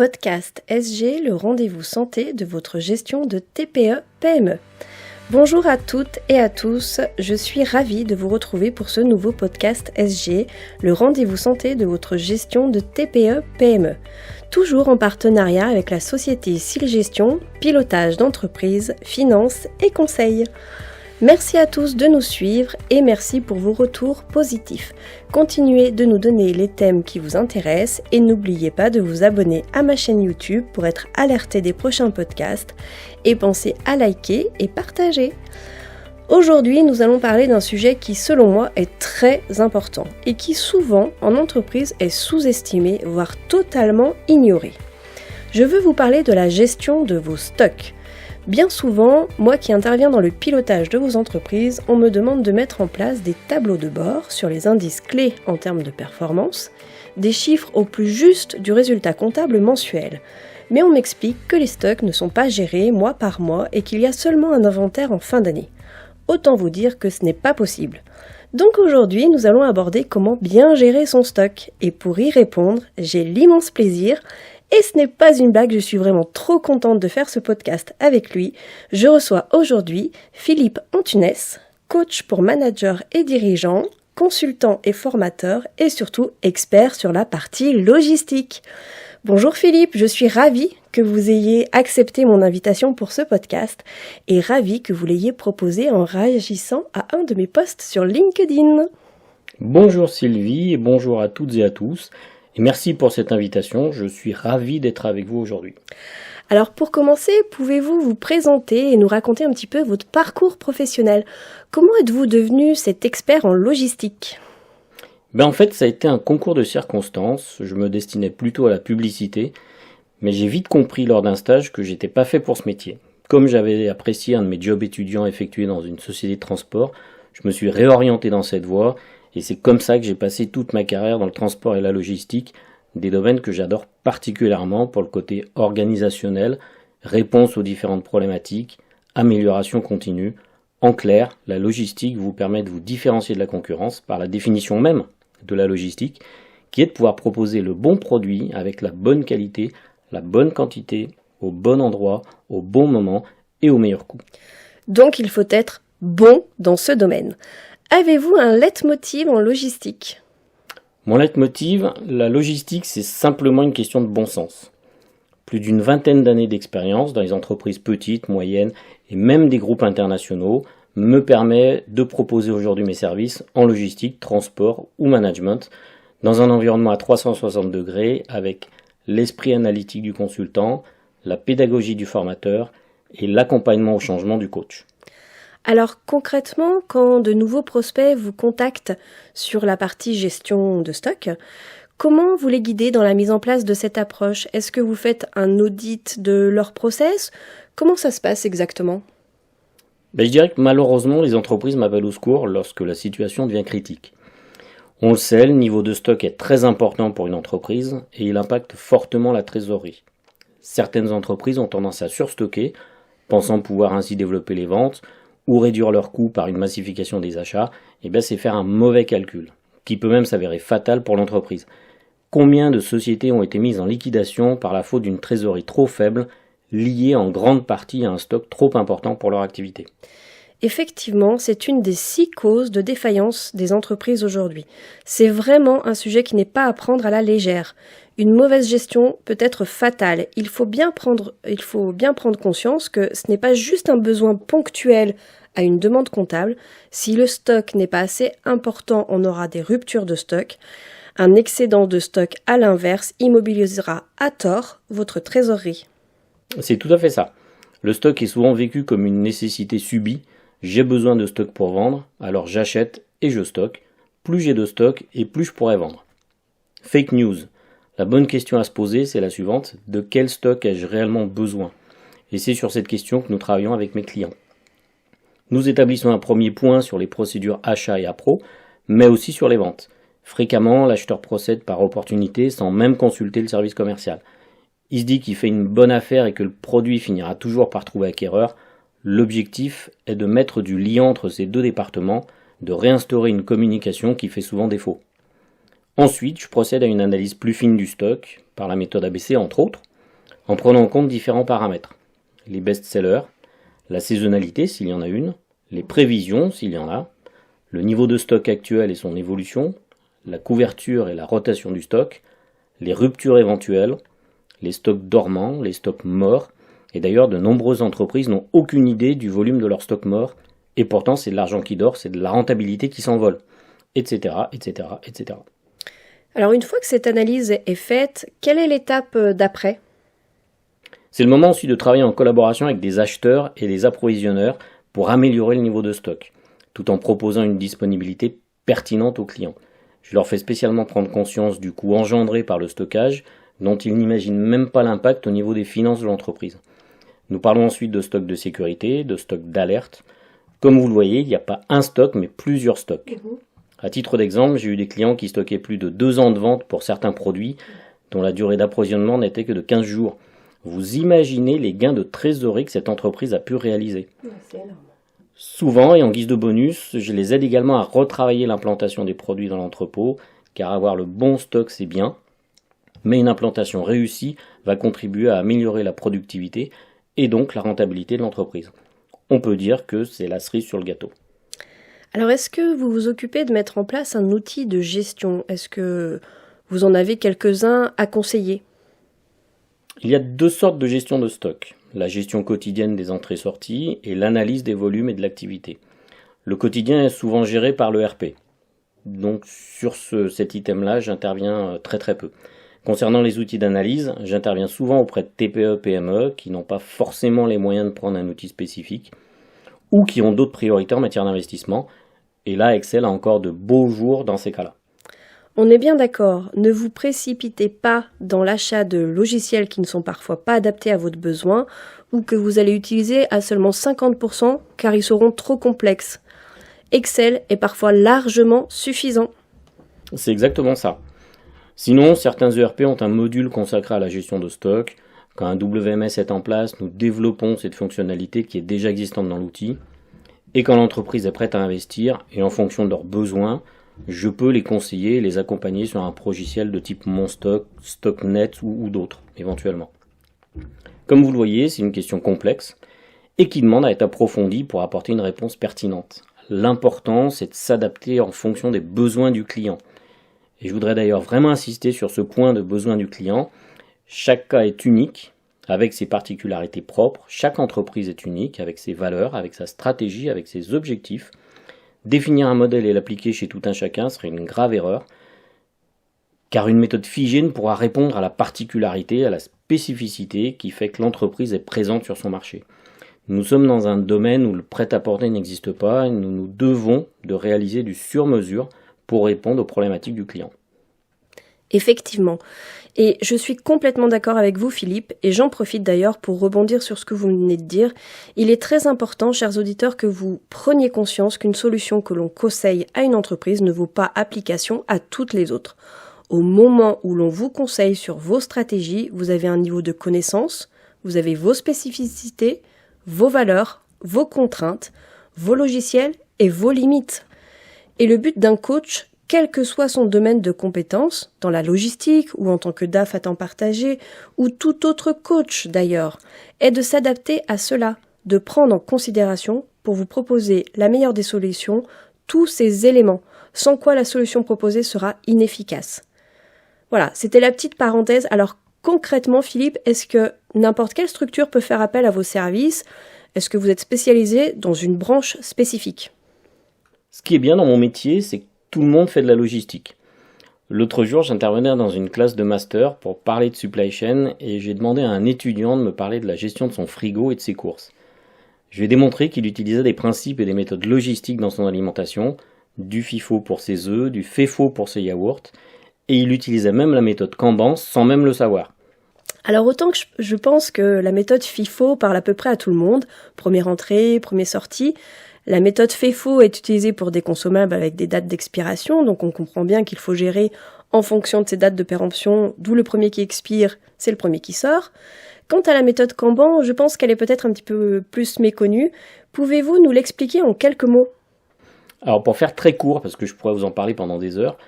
Podcast SG, le rendez-vous santé de votre gestion de TPE-PME. Bonjour à toutes et à tous, je suis ravie de vous retrouver pour ce nouveau podcast SG, le rendez-vous santé de votre gestion de TPE-PME. Toujours en partenariat avec la société Silgestion, pilotage d'entreprise, finances et conseils. Merci à tous de nous suivre et merci pour vos retours positifs. Continuez de nous donner les thèmes qui vous intéressent et n'oubliez pas de vous abonner à ma chaîne YouTube pour être alerté des prochains podcasts et pensez à liker et partager. Aujourd'hui, nous allons parler d'un sujet qui, selon moi, est très important et qui souvent, en entreprise, est sous-estimé, voire totalement ignoré. Je veux vous parler de la gestion de vos stocks. Bien souvent, moi qui interviens dans le pilotage de vos entreprises, on me demande de mettre en place des tableaux de bord sur les indices clés en termes de performance, des chiffres au plus juste du résultat comptable mensuel. Mais on m'explique que les stocks ne sont pas gérés mois par mois et qu'il y a seulement un inventaire en fin d'année. Autant vous dire que ce n'est pas possible. Donc aujourd'hui, nous allons aborder comment bien gérer son stock. Et pour y répondre, j'ai l'immense plaisir, et ce n'est pas une blague, je suis vraiment trop contente de faire ce podcast avec lui. Je reçois aujourd'hui Philippe Antunes, coach pour managers et dirigeants, consultant et formateur, et surtout expert sur la partie logistique. Bonjour Philippe, je suis ravie que vous ayez accepté mon invitation pour ce podcast et ravie que vous l'ayez proposé en réagissant à un de mes posts sur LinkedIn. Bonjour Sylvie et bonjour à toutes et à tous. Et merci pour cette invitation, je suis ravi d'être avec vous aujourd'hui. Alors pour commencer, pouvez-vous vous présenter et nous raconter un petit peu votre parcours professionnel ? Comment êtes-vous devenu cet expert en logistique ? En fait, ça a été un concours de circonstances, je me destinais plutôt à la publicité, mais j'ai vite compris lors d'un stage que j'étais pas fait pour ce métier. Comme j'avais apprécié un de mes jobs étudiants effectués dans une société de transport, je me suis réorienté dans cette voie, et c'est comme ça que j'ai passé toute ma carrière dans le transport et la logistique, des domaines que j'adore particulièrement pour le côté organisationnel, réponse aux différentes problématiques, amélioration continue. En clair, la logistique vous permet de vous différencier de la concurrence par la définition même de la logistique, qui est de pouvoir proposer le bon produit avec la bonne qualité, la bonne quantité, au bon endroit, au bon moment et au meilleur coût. Donc il faut être bon dans ce domaine. Avez-vous un leitmotiv en logistique ? Mon leitmotiv, la logistique, c'est simplement une question de bon sens. Plus d'une vingtaine d'années d'expérience dans les entreprises petites, moyennes et même des groupes internationaux me permet de proposer aujourd'hui mes services en logistique, transport ou management dans un environnement à 360 degrés avec l'esprit analytique du consultant, la pédagogie du formateur et l'accompagnement au changement du coach. Alors concrètement, quand de nouveaux prospects vous contactent sur la partie gestion de stock, comment vous les guidez dans la mise en place de cette approche ? Est-ce que vous faites un audit de leur process ? Comment ça se passe exactement ? Je dirais que malheureusement, les entreprises m'appellent au secours lorsque la situation devient critique. On le sait, le niveau de stock est très important pour une entreprise et il impacte fortement la trésorerie. Certaines entreprises ont tendance à surstocker, pensant pouvoir ainsi développer les ventes ou réduire leurs coûts par une massification des achats, c'est faire un mauvais calcul, qui peut même s'avérer fatal pour l'entreprise. Combien de sociétés ont été mises en liquidation par la faute d'une trésorerie trop faible, liée en grande partie à un stock trop important pour leur activité ? Effectivement, c'est une des 6 causes de défaillance des entreprises aujourd'hui. C'est vraiment un sujet qui n'est pas à prendre à la légère. Une mauvaise gestion peut être fatale. Il faut bien prendre conscience que ce n'est pas juste un besoin ponctuel à une demande comptable. Si le stock n'est pas assez important, on aura des ruptures de stock. Un excédent de stock, à l'inverse, immobilisera à tort votre trésorerie. C'est tout à fait ça. Le stock est souvent vécu comme une nécessité subie. J'ai besoin de stock pour vendre, alors j'achète et je stocke. Plus j'ai de stock et plus je pourrai vendre. Fake news. La bonne question à se poser, c'est la suivante. De quel stock ai-je réellement besoin ? Et c'est sur cette question que nous travaillons avec mes clients. Nous établissons un premier point sur les procédures achat et appro, mais aussi sur les ventes. Fréquemment, l'acheteur procède par opportunité sans même consulter le service commercial. Il se dit qu'il fait une bonne affaire et que le produit finira toujours par trouver acquéreur. L'objectif est de mettre du lien entre ces deux départements, de réinstaurer une communication qui fait souvent défaut. Ensuite, je procède à une analyse plus fine du stock, par la méthode ABC entre autres. en prenant en compte différents paramètres. Les best-sellers, la saisonnalité s'il y en a une, les prévisions s'il y en a, le niveau de stock actuel et son évolution, la couverture et la rotation du stock, les ruptures éventuelles, les stocks dormants, les stocks morts, et d'ailleurs de nombreuses entreprises n'ont aucune idée du volume de leur stock mort, et pourtant c'est de l'argent qui dort, c'est de la rentabilité qui s'envole, etc., etc., etc. Alors une fois que cette analyse est faite, quelle est l'étape d'après ? C'est le moment aussi de travailler en collaboration avec des acheteurs et des approvisionneurs pour améliorer le niveau de stock, tout en proposant une disponibilité pertinente aux clients. Je leur fais spécialement prendre conscience du coût engendré par le stockage, dont ils n'imaginent même pas l'impact au niveau des finances de l'entreprise. Nous parlons ensuite de stock de sécurité, de stock d'alerte. Comme vous le voyez, il n'y a pas un stock, mais plusieurs stocks. À titre d'exemple, j'ai eu des clients qui stockaient plus de 2 ans de vente pour certains produits, dont la durée d'approvisionnement n'était que de 15 jours. Vous imaginez les gains de trésorerie que cette entreprise a pu réaliser. C'est énorme. Souvent, et en guise de bonus, je les aide également à retravailler l'implantation des produits dans l'entrepôt, car avoir le bon stock, c'est bien, mais une implantation réussie va contribuer à améliorer la productivité et donc la rentabilité de l'entreprise. On peut dire que c'est la cerise sur le gâteau. Alors est-ce que vous vous occupez de mettre en place un outil de gestion ? Est-ce que vous en avez quelques-uns à conseiller ? Il y a 2 sortes de gestion de stock, la gestion quotidienne des entrées-sorties et l'analyse des volumes et de l'activité. Le quotidien est souvent géré par le RP, donc sur cet item-là, j'interviens très peu. Concernant les outils d'analyse, j'interviens souvent auprès de TPE, PME qui n'ont pas forcément les moyens de prendre un outil spécifique ou qui ont d'autres priorités en matière d'investissement. Et là, Excel a encore de beaux jours dans ces cas-là. On est bien d'accord, ne vous précipitez pas dans l'achat de logiciels qui ne sont parfois pas adaptés à votre besoin ou que vous allez utiliser à seulement 50% car ils seront trop complexes. Excel est parfois largement suffisant. C'est exactement ça. Sinon, certains ERP ont un module consacré à la gestion de stock. Quand un WMS est en place, nous développons cette fonctionnalité qui est déjà existante dans l'outil. Et quand l'entreprise est prête à investir, et en fonction de leurs besoins, je peux les conseiller et les accompagner sur un logiciel de type Monstock, StockNet ou d'autres, éventuellement. Comme vous le voyez, c'est une question complexe et qui demande à être approfondie pour apporter une réponse pertinente. L'important, c'est de s'adapter en fonction des besoins du client. Et je voudrais d'ailleurs vraiment insister sur ce point de besoin du client. Chaque cas est unique, avec ses particularités propres. Chaque entreprise est unique, avec ses valeurs, avec sa stratégie, avec ses objectifs. Définir un modèle et l'appliquer chez tout un chacun serait une grave erreur, car une méthode figée ne pourra répondre à la particularité, à la spécificité qui fait que l'entreprise est présente sur son marché. Nous sommes dans un domaine où le prêt-à-porter n'existe pas et nous nous devons de réaliser du sur-mesure pour répondre aux problématiques du client. Effectivement. Et je suis complètement d'accord avec vous, Philippe, et j'en profite d'ailleurs pour rebondir sur ce que vous venez de dire. Il est très important, chers auditeurs, que vous preniez conscience qu'une solution que l'on conseille à une entreprise ne vaut pas application à toutes les autres. Au moment où l'on vous conseille sur vos stratégies, vous avez un niveau de connaissance, vous avez vos spécificités, vos valeurs, vos contraintes, vos logiciels et vos limites. Et le but d'un coach, quel que soit son domaine de compétences, dans la logistique ou en tant que DAF à temps partagé, ou tout autre coach d'ailleurs, est de s'adapter à cela, de prendre en considération pour vous proposer la meilleure des solutions, tous ces éléments, sans quoi la solution proposée sera inefficace. Voilà, c'était la petite parenthèse. Alors concrètement, Philippe, est-ce que n'importe quelle structure peut faire appel à vos services ? Est-ce que vous êtes spécialisé dans une branche spécifique ? Ce qui est bien dans mon métier, c'est que tout le monde fait de la logistique. L'autre jour, j'intervenais dans une classe de master pour parler de supply chain et j'ai demandé à un étudiant de me parler de la gestion de son frigo et de ses courses. Je lui ai démontré qu'il utilisait des principes et des méthodes logistiques dans son alimentation, du FIFO pour ses œufs, du FEFO pour ses yaourts, et il utilisait même la méthode Kanban sans même le savoir. Alors autant que je pense que la méthode FIFO parle à peu près à tout le monde, première entrée, première sortie. La méthode FEFO est utilisée pour des consommables avec des dates d'expiration, donc on comprend bien qu'il faut gérer en fonction de ces dates de péremption, d'où le premier qui expire, c'est le premier qui sort. Quant à la méthode Kanban, je pense qu'elle est peut-être un petit peu plus méconnue. Pouvez-vous nous l'expliquer en quelques mots ? Alors pour faire très court, parce que je pourrais vous en parler pendant des heures,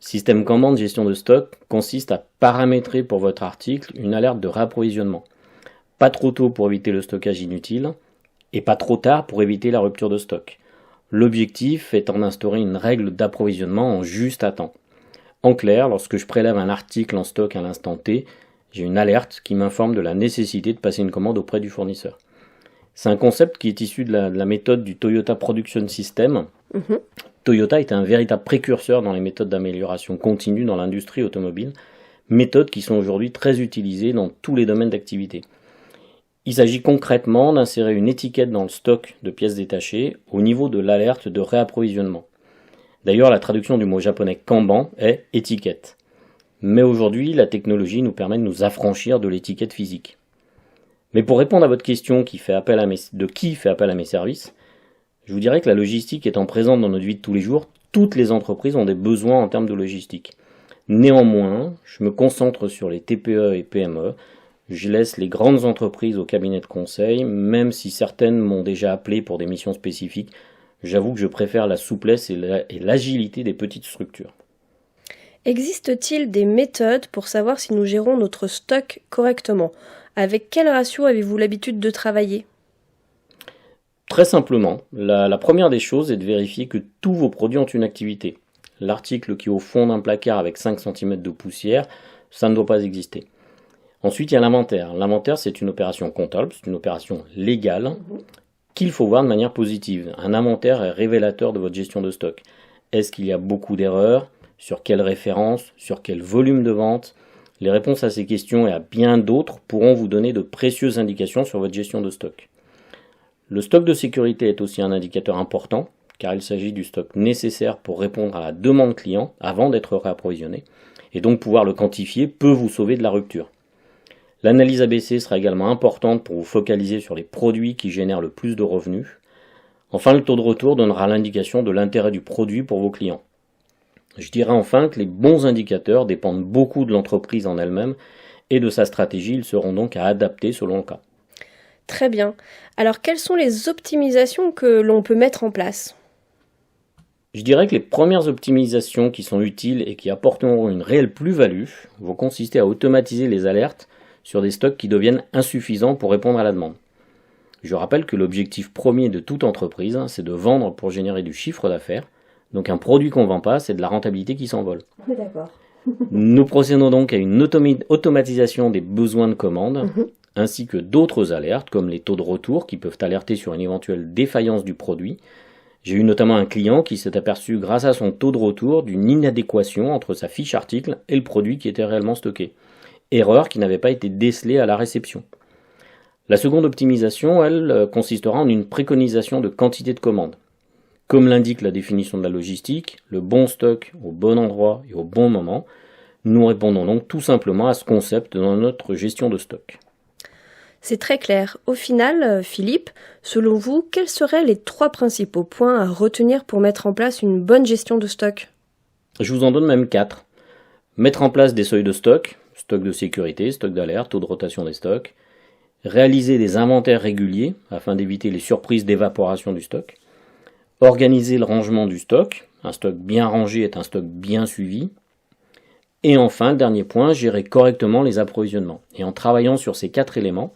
Système Kanban de gestion de stock consiste à paramétrer pour votre article une alerte de réapprovisionnement. Pas trop tôt pour éviter le stockage inutile et pas trop tard pour éviter la rupture de stock. L'objectif étant d'instaurer une règle d'approvisionnement en juste à temps. En clair, lorsque je prélève un article en stock à l'instant T, j'ai une alerte qui m'informe de la nécessité de passer une commande auprès du fournisseur. C'est un concept qui est issu de la méthode du Toyota Production System. Toyota est un véritable précurseur dans les méthodes d'amélioration continue dans l'industrie automobile, méthodes qui sont aujourd'hui très utilisées dans tous les domaines d'activité. Il s'agit concrètement d'insérer une étiquette dans le stock de pièces détachées au niveau de l'alerte de réapprovisionnement. D'ailleurs, la traduction du mot japonais Kanban est étiquette. Mais aujourd'hui, la technologie nous permet de nous affranchir de l'étiquette physique. Mais pour répondre à votre question de qui fait appel à mes services, je vous dirais que la logistique étant présente dans notre vie de tous les jours, toutes les entreprises ont des besoins en termes de logistique. Néanmoins, je me concentre sur les TPE et PME. Je laisse les grandes entreprises au cabinet de conseil, même si certaines m'ont déjà appelé pour des missions spécifiques. J'avoue que je préfère la souplesse et l'agilité des petites structures. Existe-t-il des méthodes pour savoir si nous gérons notre stock correctement ? Avec quel ratio avez-vous l'habitude de travailler ? Très simplement, la première des choses est de vérifier que tous vos produits ont une activité. L'article qui est au fond d'un placard avec 5 cm de poussière, ça ne doit pas exister. Ensuite, il y a l'inventaire. L'inventaire, c'est une opération comptable, c'est une opération légale qu'il faut voir de manière positive. Un inventaire est révélateur de votre gestion de stock. Est-ce qu'il y a beaucoup d'erreurs ? Sur quelle référence ? Sur quel volume de vente ? Les réponses à ces questions et à bien d'autres pourront vous donner de précieuses indications sur votre gestion de stock. Le stock de sécurité est aussi un indicateur important, car il s'agit du stock nécessaire pour répondre à la demande client avant d'être réapprovisionné, et donc pouvoir le quantifier peut vous sauver de la rupture. L'analyse ABC sera également importante pour vous focaliser sur les produits qui génèrent le plus de revenus. Enfin, le taux de retour donnera l'indication de l'intérêt du produit pour vos clients. Je dirais enfin que les bons indicateurs dépendent beaucoup de l'entreprise en elle-même et de sa stratégie, ils seront donc à adapter selon le cas. Très bien. Alors, quelles sont les optimisations que l'on peut mettre en place ? Je dirais que les premières optimisations qui sont utiles et qui apporteront une réelle plus-value vont consister à automatiser les alertes sur des stocks qui deviennent insuffisants pour répondre à la demande. Je rappelle que l'objectif premier de toute entreprise, c'est de vendre pour générer du chiffre d'affaires. Donc un produit qu'on ne vend pas, c'est de la rentabilité qui s'envole. D'accord. Nous procédons donc à une automatisation des besoins de commande, ainsi que d'autres alertes, comme les taux de retour, qui peuvent alerter sur une éventuelle défaillance du produit. J'ai eu notamment un client qui s'est aperçu, grâce à son taux de retour, d'une inadéquation entre sa fiche article et le produit qui était réellement stocké. Erreur qui n'avait pas été décelée à la réception. La seconde optimisation, elle, consistera en une préconisation de quantité de commandes. Comme l'indique la définition de la logistique, le bon stock au bon endroit et au bon moment, nous répondons donc tout simplement à ce concept dans notre gestion de stock. C'est très clair. Au final, Philippe, selon vous, quels seraient les 3 principaux points à retenir pour mettre en place une bonne gestion de stock ? Je vous en donne même 4. Mettre en place des seuils de stock de sécurité, stock d'alerte, taux de rotation des stocks. Réaliser des inventaires réguliers afin d'éviter les surprises d'évaporation du stock. Organiser le rangement du stock. Un stock bien rangé est un stock bien suivi. Et enfin, dernier point, gérer correctement les approvisionnements. Et en travaillant sur ces 4 éléments,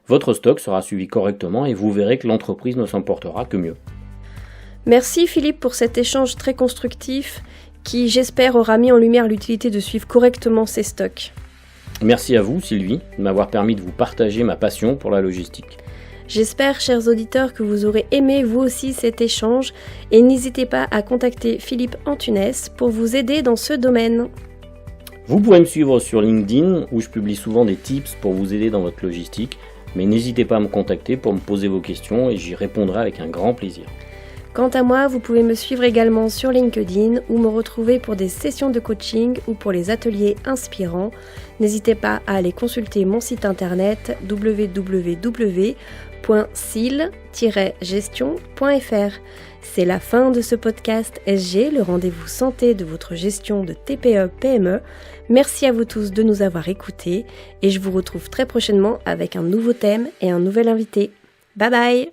votre stock sera suivi correctement et vous verrez que l'entreprise ne s'en portera que mieux. Merci Philippe pour cet échange très constructif qui, j'espère, aura mis en lumière l'utilité de suivre correctement ses stocks. Merci à vous, Sylvie, de m'avoir permis de vous partager ma passion pour la logistique. J'espère, chers auditeurs, que vous aurez aimé vous aussi cet échange et n'hésitez pas à contacter Philippe Antunes pour vous aider dans ce domaine. Vous pouvez me suivre sur LinkedIn où je publie souvent des tips pour vous aider dans votre logistique, mais n'hésitez pas à me contacter pour me poser vos questions et j'y répondrai avec un grand plaisir. Quant à moi, vous pouvez me suivre également sur LinkedIn ou me retrouver pour des sessions de coaching ou pour les ateliers inspirants. N'hésitez pas à aller consulter mon site internet www.sil-gestion.fr. C'est la fin de ce podcast SG, le rendez-vous santé de votre gestion de TPE-PME. Merci à vous tous de nous avoir écoutés et je vous retrouve très prochainement avec un nouveau thème et un nouvel invité. Bye bye!